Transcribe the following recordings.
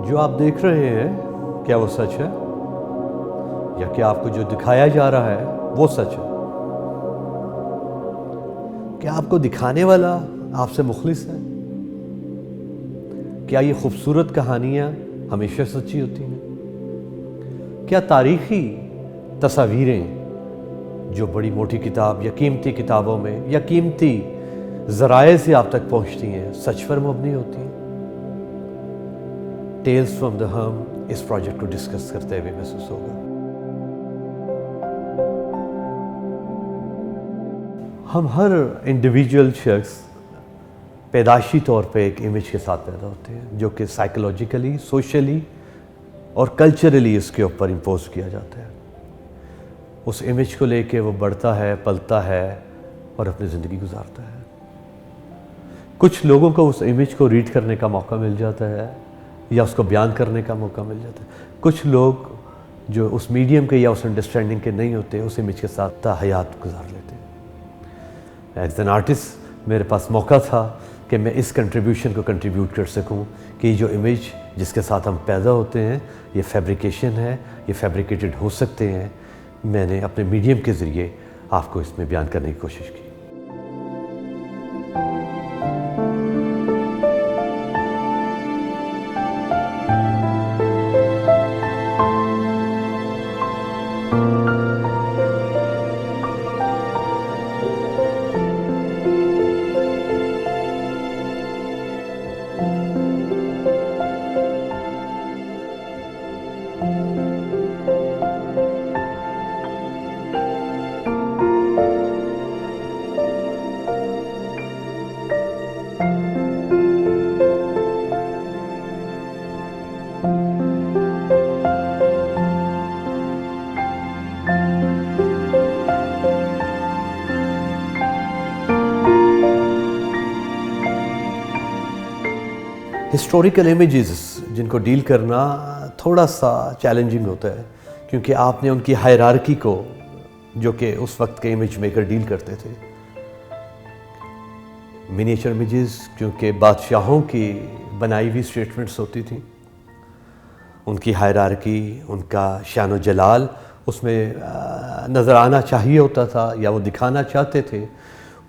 जो आप देख रहे हैं क्या वो सच है, या क्या आपको जो दिखाया जा रहा है वो सच है? क्या आपको दिखाने वाला आपसे मुखलिस है? क्या ये खूबसूरत कहानियां हमेशा सच्ची होती हैं? क्या तारीखी तस्वीरें जो बड़ी मोटी किताब या कीमती किताबों में या कीमती ज़राए से आप तक पहुंचती हैं सच पर मबनी होती हैं? टेल्स फ्रॉम द हर्म इस प्रोजेक्ट को डिस्कस करते हुए महसूस होगा। हम हर इंडिविजुअल शख्स पैदाशी तौर पे एक इमेज के साथ पैदा होते हैं जो कि साइकोलॉजिकली, सोशली और कल्चरली इसके ऊपर इम्पोज किया जाता है। उस इमेज को लेके वो बढ़ता है, पलता है और अपनी ज़िंदगी गुजारता है। कुछ लोगों को उस इमेज को रीड करने का मौका मिल जाता है या उसको बयान करने का मौका मिल जाता है। कुछ लोग जो उस मीडियम के या उस अंडरस्टैंडिंग के नहीं होते उस इमेज के साथ ताहयात गुजार लेते हैं। एज एन आर्टिस्ट मेरे पास मौका था कि मैं इस कंट्रीब्यूशन को कंट्रीब्यूट कर सकूं कि जो इमेज जिसके साथ हम पैदा होते हैं ये फैब्रिकेशन है, ये फैब्रिकेटेड हो सकते हैं। मैंने अपने मीडियम के ज़रिए आपको इसमें बयान करने की कोशिश की। हिस्टोरिकल इमेजेस जिनको डील करना थोड़ा सा चैलेंजिंग होता है क्योंकि आपने उनकी हायरार्की को जो कि उस वक्त के इमेज मेकर डील करते थे। मिनिएचर इमेजेस क्योंकि बादशाहों की बनाई हुई स्टेटमेंट्स होती थी, उनकी हायरार्की, उनका शान जलाल उसमें नज़र आना चाहिए होता था या वो दिखाना चाहते थे।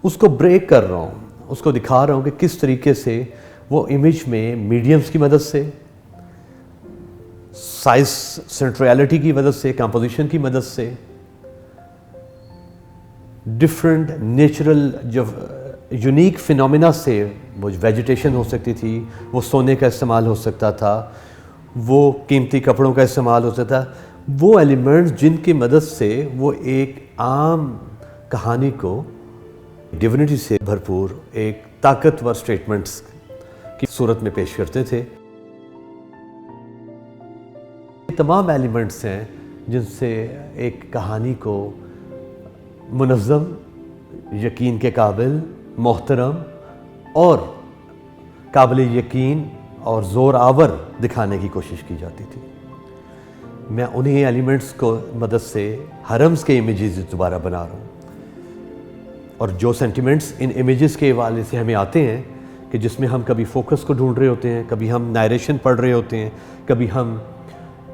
उसको ब्रेक कर रहा हूँ, उसको दिखा रहा हूँ कि किस तरीके से वो इमेज में मीडियम्स की मदद से, साइज सेंट्रलिटी की मदद से, कंपोजिशन की मदद से, डिफरेंट नेचुरल जो यूनिक फिनोमेना से, वो वेजिटेशन हो सकती थी, वो सोने का इस्तेमाल हो सकता था, वो कीमती कपड़ों का इस्तेमाल हो सकता था, वो एलिमेंट्स जिनकी मदद से वो एक आम कहानी को डिविनिटी से भरपूर एक ताकतवर स्टेटमेंट्स की सूरत में पेश करते थे। तमाम एलिमेंट्स हैं जिनसे एक कहानी को मुनज़्ज़म, यकीन के काबिल, मोहतरम और काबिल यकीन और ज़ोर आवर दिखाने की कोशिश की जाती थी। मैं उन्हीं एलिमेंट्स को मदद से हरम्स के इमेजेस दोबारा बना रहा हूँ और जो सेंटिमेंट्स इन इमेजेस के हवाले से हमें आते हैं कि जिसमें हम कभी फोकस को ढूंढ रहे होते हैं, कभी हम नारेशन पढ़ रहे होते हैं, कभी हम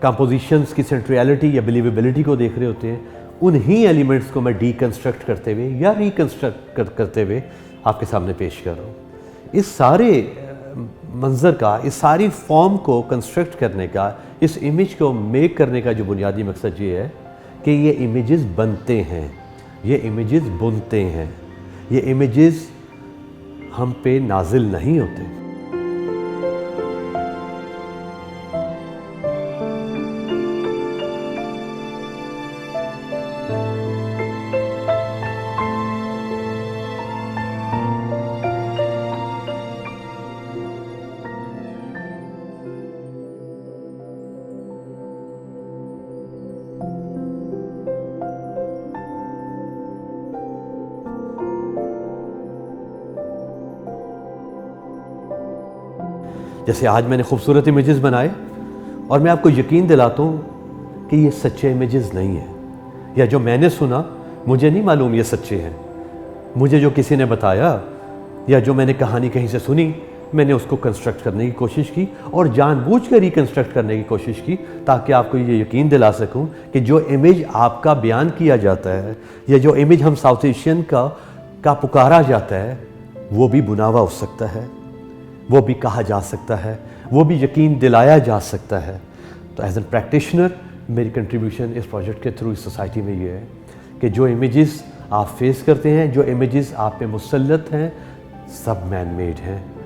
कंपोजिशंस की सेंट्रियलिटी या बिलीवेबिलिटी को देख रहे होते हैं, उन्हीं एलिमेंट्स को मैं डीकंस्ट्रक्ट करते हुए या रिकंस्ट्रक्ट करते हुए आपके सामने पेश कर रहा हूँ। इस सारे मंज़र का, इस सारी फॉर्म को कंस्ट्रक्ट करने का, इस इमेज को मेक करने का जो बुनियादी मकसद ये है कि ये इमेजेस बनते हैं, ये इमेजेस बुनते हैं, ये इमेजेस हम पे नाजिल नहीं होते। जैसे आज मैंने खूबसूरत इमेजेस बनाए और मैं आपको यकीन दिलाता हूँ कि ये सच्चे इमेजेस नहीं हैं, या जो मैंने सुना मुझे नहीं मालूम ये सच्चे हैं। मुझे जो किसी ने बताया या जो मैंने कहानी कहीं से सुनी मैंने उसको कंस्ट्रक्ट करने की कोशिश की और जानबूझकर रिकंस्ट्रक्ट करने की कोशिश की, ताकि आपको ये यकीन दिला सकूं कि जो इमेज आपका बयान किया जाता है या जो इमेज हम साउथ एशियन का पुकारा जाता है, वो भी बुनावा हो सकता है, वो भी कहा जा सकता है, वो भी यकीन दिलाया जा सकता है। तो एज एन प्रैक्टिशनर मेरी कंट्रीब्यूशन इस प्रोजेक्ट के थ्रू इस सोसाइटी में ये है कि जो इमेजेस आप फेस करते हैं, जो इमेजेस आप पे मुसल्लत हैं, सब मैन मेड हैं।